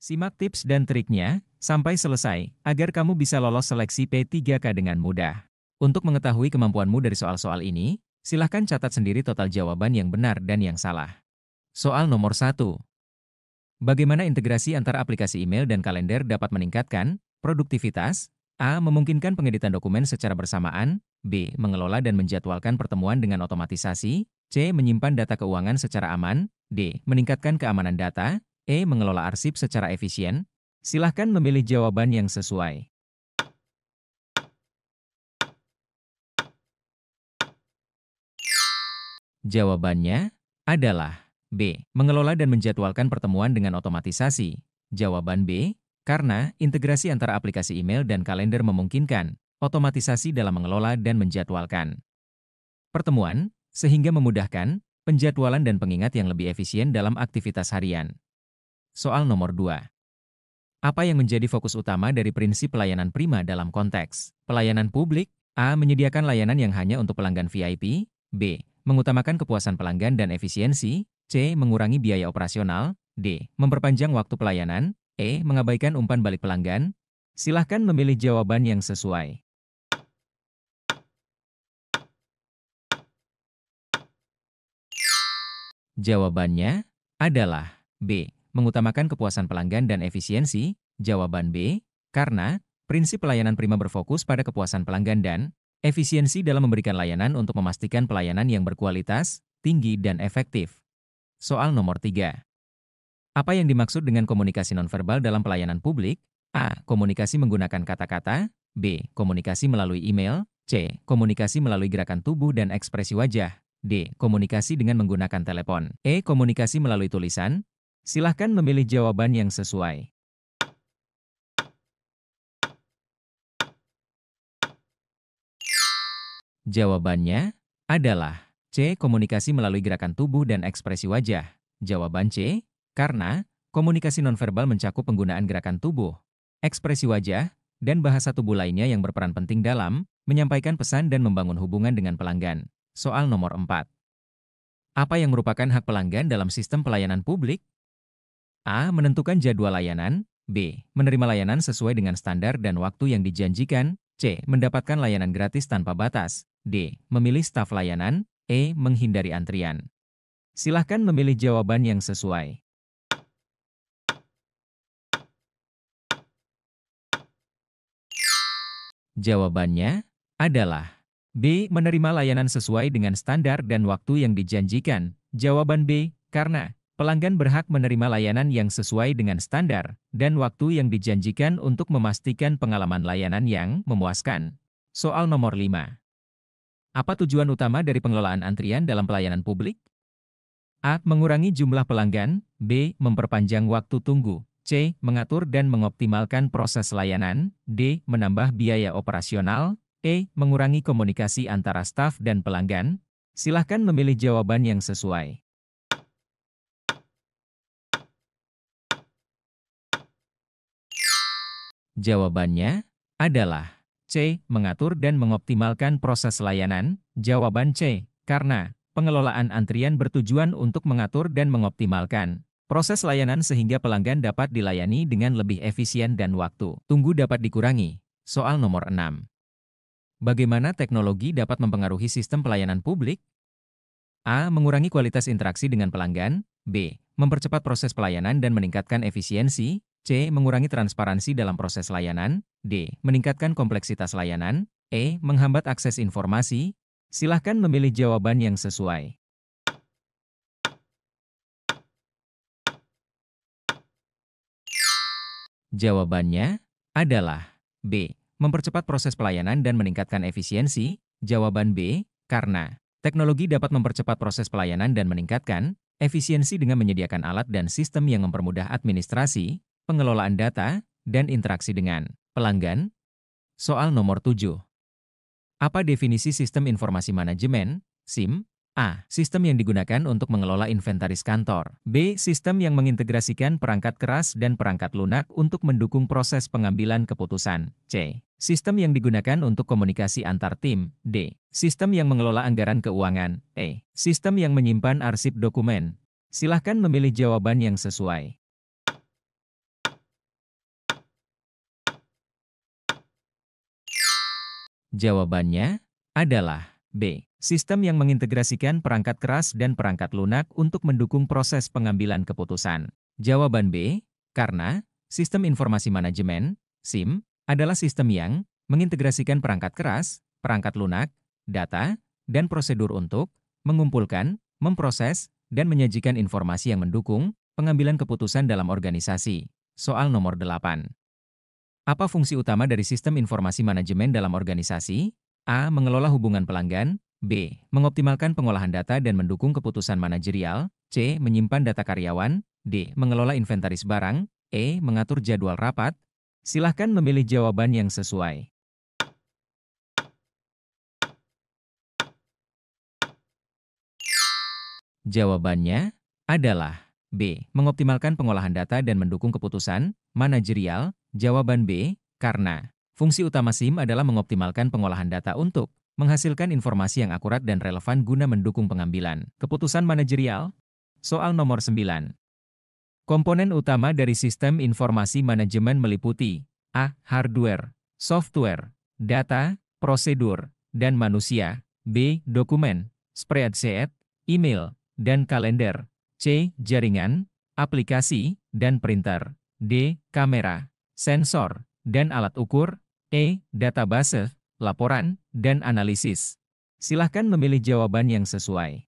Simak tips dan triknya sampai selesai agar kamu bisa lolos seleksi P3K dengan mudah. Untuk mengetahui kemampuanmu dari soal-soal ini, silahkan catat sendiri total jawaban yang benar dan yang salah. Soal nomor 1. Bagaimana integrasi antara aplikasi email dan kalender dapat meningkatkan produktivitas? A. Memungkinkan pengeditan dokumen secara bersamaan. B. Mengelola dan menjadwalkan pertemuan dengan otomatisasi. C. Menyimpan data keuangan secara aman. D. Meningkatkan keamanan data. E. Mengelola arsip secara efisien. Silahkan memilih jawaban yang sesuai. Jawabannya adalah B. Mengelola dan menjadwalkan pertemuan dengan otomatisasi. Jawaban B. Karena integrasi antara aplikasi email dan kalender memungkinkan otomatisasi dalam mengelola dan menjadwalkan pertemuan, sehingga memudahkan penjadwalan dan pengingat yang lebih efisien dalam aktivitas harian. Soal nomor 2. Apa yang menjadi fokus utama dari prinsip pelayanan prima dalam konteks pelayanan publik? A. Menyediakan layanan yang hanya untuk pelanggan VIP. B. Mengutamakan kepuasan pelanggan dan efisiensi. C. Mengurangi biaya operasional. D. Memperpanjang waktu pelayanan. E. Mengabaikan umpan balik pelanggan. Silahkan memilih jawaban yang sesuai. Jawabannya adalah B. Mengutamakan kepuasan pelanggan dan efisiensi. Jawaban B. Karena prinsip pelayanan prima berfokus pada kepuasan pelanggan dan efisiensi dalam memberikan layanan untuk memastikan pelayanan yang berkualitas, tinggi, dan efektif. Soal nomor 3. Apa yang dimaksud dengan komunikasi nonverbal dalam pelayanan publik? A. Komunikasi menggunakan kata-kata. B. Komunikasi melalui email. C. Komunikasi melalui gerakan tubuh dan ekspresi wajah. D. Komunikasi dengan menggunakan telepon. E. Komunikasi melalui tulisan. Silahkan memilih jawaban yang sesuai. Jawabannya adalah C. Komunikasi melalui gerakan tubuh dan ekspresi wajah. Jawaban C. Karena komunikasi nonverbal mencakup penggunaan gerakan tubuh, ekspresi wajah, dan bahasa tubuh lainnya yang berperan penting dalam menyampaikan pesan dan membangun hubungan dengan pelanggan. Soal nomor 4. Apa yang merupakan hak pelanggan dalam sistem pelayanan publik? A. Menentukan jadwal layanan. B. Menerima layanan sesuai dengan standar dan waktu yang dijanjikan. C. Mendapatkan layanan gratis tanpa batas. D. Memilih staf layanan. E. Menghindari antrian. Silahkan memilih jawaban yang sesuai. Jawabannya adalah B. Menerima layanan sesuai dengan standar dan waktu yang dijanjikan. Jawaban B. Karena pelanggan berhak menerima layanan yang sesuai dengan standar dan waktu yang dijanjikan untuk memastikan pengalaman layanan yang memuaskan. Soal nomor 5. Apa tujuan utama dari pengelolaan antrian dalam pelayanan publik? A. Mengurangi jumlah pelanggan. B. Memperpanjang waktu tunggu. C. Mengatur dan mengoptimalkan proses layanan. D. Menambah biaya operasional. E. Mengurangi komunikasi antara staf dan pelanggan. Silahkan memilih jawaban yang sesuai. Jawabannya adalah C. Mengatur dan mengoptimalkan proses layanan. Jawaban C. Karena pengelolaan antrian bertujuan untuk mengatur dan mengoptimalkan proses layanan sehingga pelanggan dapat dilayani dengan lebih efisien dan waktu tunggu dapat dikurangi. Soal nomor 6. Bagaimana teknologi dapat mempengaruhi sistem pelayanan publik? A. Mengurangi kualitas interaksi dengan pelanggan. B. Mempercepat proses pelayanan dan meningkatkan efisiensi. C. Mengurangi transparansi dalam proses layanan. D. Meningkatkan kompleksitas layanan. E. Menghambat akses informasi. Silahkan memilih jawaban yang sesuai. Jawabannya adalah B. Mempercepat proses pelayanan dan meningkatkan efisiensi. Jawaban B. Karena teknologi dapat mempercepat proses pelayanan dan meningkatkan efisiensi dengan menyediakan alat dan sistem yang mempermudah administrasi, pengelolaan data, dan interaksi dengan pelanggan. Soal nomor 7. Apa definisi sistem informasi manajemen, SIM? A. Sistem yang digunakan untuk mengelola inventaris kantor. B. Sistem yang mengintegrasikan perangkat keras dan perangkat lunak untuk mendukung proses pengambilan keputusan. C. Sistem yang digunakan untuk komunikasi antar tim. D. Sistem yang mengelola anggaran keuangan. E. Sistem yang menyimpan arsip dokumen. Silahkan memilih jawaban yang sesuai. Jawabannya adalah B. Sistem yang mengintegrasikan perangkat keras dan perangkat lunak untuk mendukung proses pengambilan keputusan. Jawaban B. Karena sistem informasi manajemen, SIM, adalah sistem yang mengintegrasikan perangkat keras, perangkat lunak, data, dan prosedur untuk mengumpulkan, memproses, dan menyajikan informasi yang mendukung pengambilan keputusan dalam organisasi. Soal nomor 8. Apa fungsi utama dari sistem informasi manajemen dalam organisasi? A. Mengelola hubungan pelanggan. B. Mengoptimalkan pengolahan data dan mendukung keputusan manajerial. C. Menyimpan data karyawan. D. Mengelola inventaris barang. E. Mengatur jadwal rapat. Silahkan memilih jawaban yang sesuai. Jawabannya adalah B. Mengoptimalkan pengolahan data dan mendukung keputusan manajerial. Jawaban B. Karena fungsi utama SIM adalah mengoptimalkan pengolahan data untuk menghasilkan informasi yang akurat dan relevan guna mendukung pengambilan keputusan manajerial. Soal nomor 9. Komponen utama dari sistem informasi manajemen meliputi A. Hardware, software, data, prosedur, dan manusia. B. Dokumen, spreadsheet, email, dan kalender. C. Jaringan, aplikasi, dan printer. D. Kamera, sensor, dan alat ukur. E. Database, laporan, dan analisis. Silahkan memilih jawaban yang sesuai.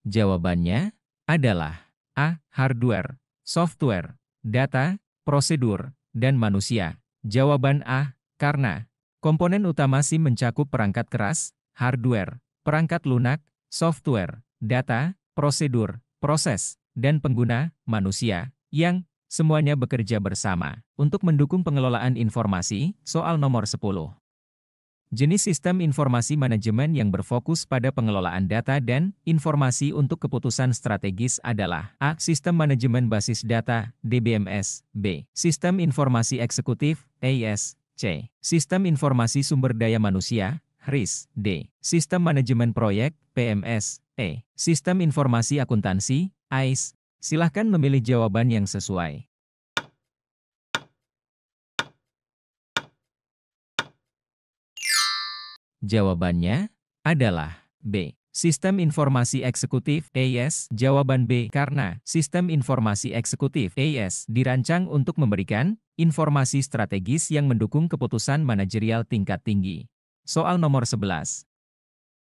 Jawabannya adalah A. Hardware, software, data, prosedur, dan manusia. Jawaban A. Karena komponen utama SIM mencakup perangkat keras, hardware, perangkat lunak, software, data, prosedur, proses, dan pengguna, manusia, yang semuanya bekerja bersama untuk mendukung pengelolaan informasi. Soal nomor 10. Jenis sistem informasi manajemen yang berfokus pada pengelolaan data dan informasi untuk keputusan strategis adalah A. Sistem manajemen basis data, DBMS. B. Sistem informasi eksekutif, AIS. C. Sistem informasi sumber daya manusia, HRIS. D. Sistem manajemen proyek, PMS. E. Sistem informasi akuntansi, AIS. Silahkan memilih jawaban yang sesuai. Jawabannya adalah B. Sistem Informasi Eksekutif (AIS). Jawaban B. Karena Sistem Informasi Eksekutif (AIS) dirancang untuk memberikan informasi strategis yang mendukung keputusan manajerial tingkat tinggi. Soal nomor 11.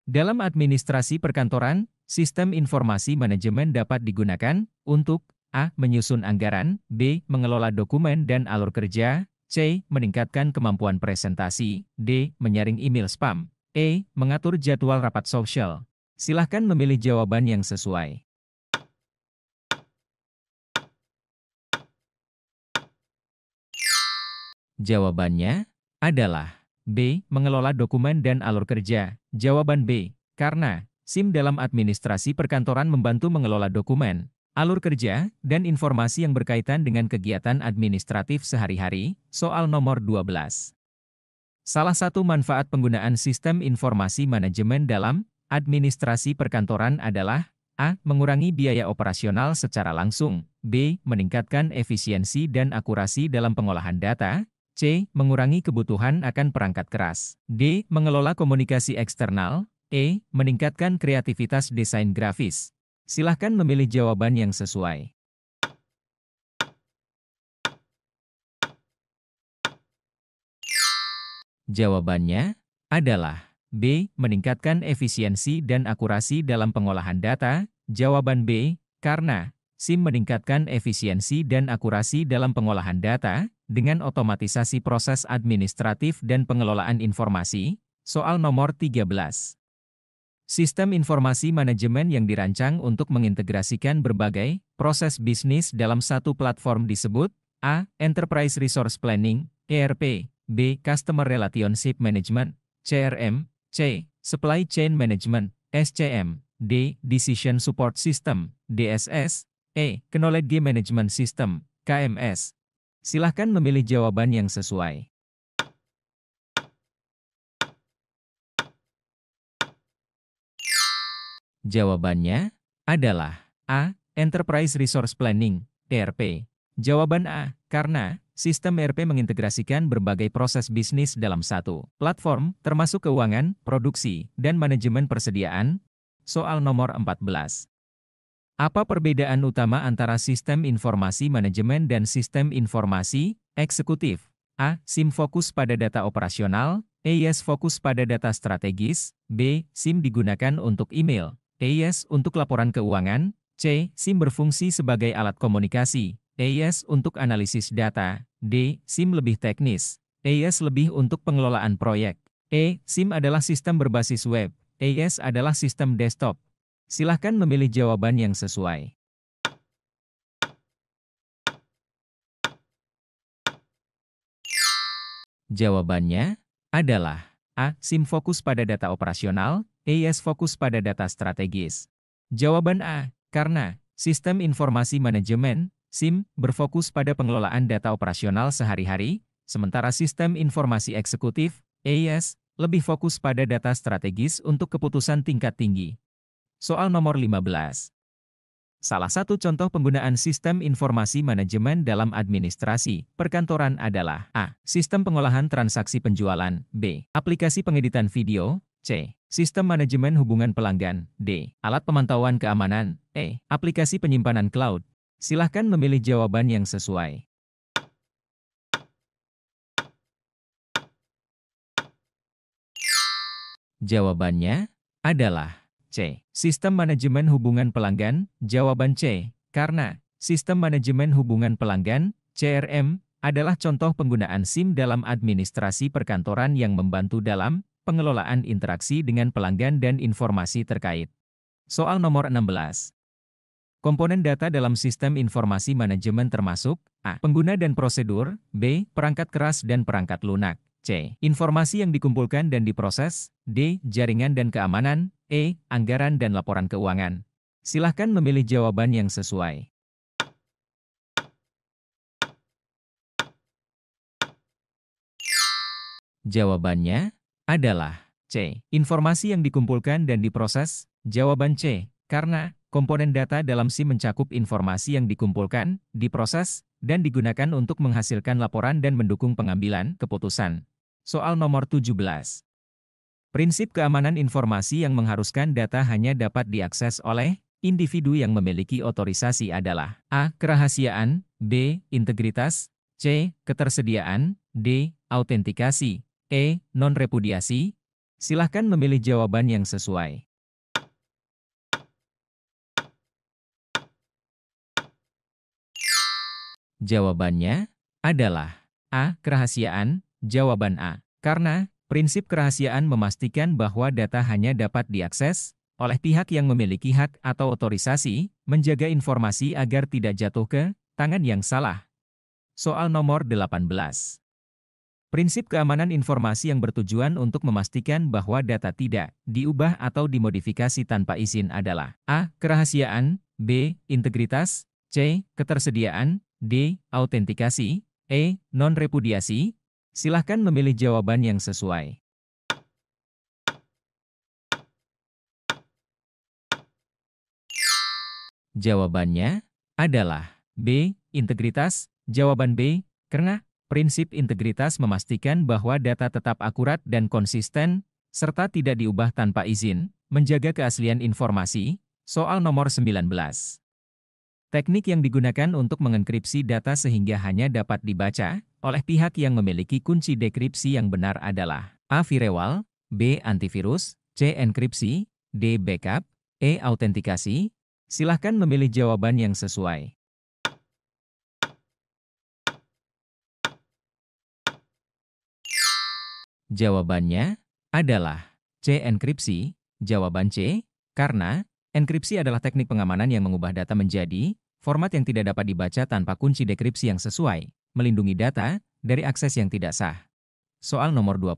Dalam administrasi perkantoran, sistem informasi manajemen dapat digunakan untuk A. Menyusun anggaran. B. Mengelola dokumen dan alur kerja. C. Meningkatkan kemampuan presentasi. D. Menyaring email spam. E. Mengatur jadwal rapat sosial. Silahkan memilih jawaban yang sesuai. Jawabannya adalah B. Mengelola dokumen dan alur kerja. Jawaban B. Karena SIM dalam administrasi perkantoran membantu mengelola dokumen, alur kerja, dan informasi yang berkaitan dengan kegiatan administratif sehari-hari. Soal nomor 12. Salah satu manfaat penggunaan sistem informasi manajemen dalam administrasi perkantoran adalah A. Mengurangi biaya operasional secara langsung. B. Meningkatkan efisiensi dan akurasi dalam pengolahan data. C. Mengurangi kebutuhan akan perangkat keras. D. Mengelola komunikasi eksternal. E. Meningkatkan kreativitas desain grafis. Silahkan memilih jawaban yang sesuai. Jawabannya adalah B. Meningkatkan efisiensi dan akurasi dalam pengolahan data. Jawaban B. Karena SIM meningkatkan efisiensi dan akurasi dalam pengolahan data dengan otomatisasi proses administratif dan pengelolaan informasi. Soal nomor 13. Sistem informasi manajemen yang dirancang untuk mengintegrasikan berbagai proses bisnis dalam satu platform disebut A. Enterprise Resource Planning, ERP. B. Customer Relationship Management, CRM. C. Supply Chain Management, SCM. D. Decision Support System, DSS. E. Knowledge Management System, KMS. Silahkan memilih jawaban yang sesuai. Jawabannya adalah A. Enterprise Resource Planning, ERP. Jawaban A, karena sistem ERP mengintegrasikan berbagai proses bisnis dalam satu platform, termasuk keuangan, produksi, dan manajemen persediaan. Soal nomor 14. Apa perbedaan utama antara sistem informasi manajemen dan sistem informasi eksekutif? A. SIM fokus pada data operasional. EIS fokus pada data strategis. B. SIM digunakan untuk email. EIS untuk laporan keuangan. C. SIM berfungsi sebagai alat komunikasi. EIS untuk analisis data. D. SIM lebih teknis. EIS lebih untuk pengelolaan proyek. E. SIM adalah sistem berbasis web. EIS adalah sistem desktop. Silahkan memilih jawaban yang sesuai. Jawabannya adalah A. SIM fokus pada data operasional, EIS fokus pada data strategis. Jawaban A. Karena sistem informasi manajemen, SIM, berfokus pada pengelolaan data operasional sehari-hari, sementara sistem informasi eksekutif, EIS, lebih fokus pada data strategis untuk keputusan tingkat tinggi. Soal nomor 15. Salah satu contoh penggunaan sistem informasi manajemen dalam administrasi perkantoran adalah A. Sistem pengolahan transaksi penjualan. B. Aplikasi pengeditan video. C. Sistem manajemen hubungan pelanggan. D. Alat pemantauan keamanan. E. Aplikasi penyimpanan cloud. Silahkan memilih jawaban yang sesuai. Jawabannya adalah C. Sistem manajemen hubungan pelanggan. Jawaban C. Karena sistem manajemen hubungan pelanggan, CRM, adalah contoh penggunaan SIM dalam administrasi perkantoran yang membantu dalam pengelolaan interaksi dengan pelanggan dan informasi terkait. Soal nomor 16. Komponen data dalam sistem informasi manajemen termasuk A. Pengguna dan prosedur. B. Perangkat keras dan perangkat lunak. C. Informasi yang dikumpulkan dan diproses. D. Jaringan dan keamanan. E. Anggaran dan laporan keuangan. Silahkan memilih jawaban yang sesuai. Jawabannya adalah C. Informasi yang dikumpulkan dan diproses. Jawaban C. Karena komponen data dalam SIM mencakup informasi yang dikumpulkan, diproses, dan digunakan untuk menghasilkan laporan dan mendukung pengambilan keputusan. Soal nomor 17. Prinsip keamanan informasi yang mengharuskan data hanya dapat diakses oleh individu yang memiliki otorisasi adalah A. Kerahasiaan. B. Integritas. C. Ketersediaan. D. Autentikasi. E. Non-repudiasi. Silahkan memilih jawaban yang sesuai. Jawabannya adalah A. Kerahasiaan. Jawaban A. Karena prinsip kerahasiaan memastikan bahwa data hanya dapat diakses oleh pihak yang memiliki hak atau otorisasi, menjaga informasi agar tidak jatuh ke tangan yang salah. Soal nomor 18. Prinsip keamanan informasi yang bertujuan untuk memastikan bahwa data tidak diubah atau dimodifikasi tanpa izin adalah A. Kerahasiaan. B. Integritas. C. Ketersediaan. D. Autentikasi. E. Non-repudiasi. Silahkan memilih jawaban yang sesuai. Jawabannya adalah B. Integritas. Jawaban B. Karena prinsip integritas memastikan bahwa data tetap akurat dan konsisten, serta tidak diubah tanpa izin, menjaga keaslian informasi. Soal nomor 19. Teknik yang digunakan untuk mengenkripsi data sehingga hanya dapat dibaca oleh pihak yang memiliki kunci dekripsi yang benar adalah A. Firewall. B. Antivirus. C. Enkripsi. D. Backup. E. Autentikasi. Silahkan memilih jawaban yang sesuai. Jawabannya adalah C. Enkripsi. Jawaban C. Karena enkripsi adalah teknik pengamanan yang mengubah data menjadi format yang tidak dapat dibaca tanpa kunci dekripsi yang sesuai, melindungi data dari akses yang tidak sah. Soal nomor 20.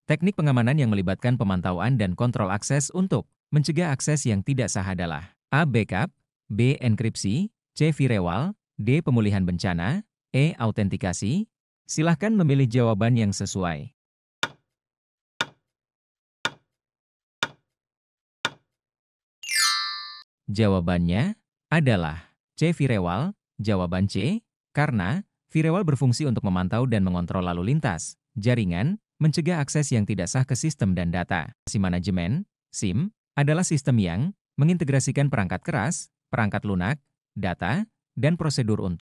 Teknik pengamanan yang melibatkan pemantauan dan kontrol akses untuk mencegah akses yang tidak sah adalah A. Backup. B. Enkripsi. C. Firewall. D. Pemulihan bencana. E. Autentikasi. Silahkan memilih jawaban yang sesuai. Jawabannya adalah C. Firewall. Jawaban C. Karena, firewall berfungsi untuk memantau dan mengontrol lalu lintas, jaringan, mencegah akses yang tidak sah ke sistem dan data. SIM manajemen, SIM, adalah sistem yang mengintegrasikan perangkat keras, perangkat lunak, data, dan prosedur untuk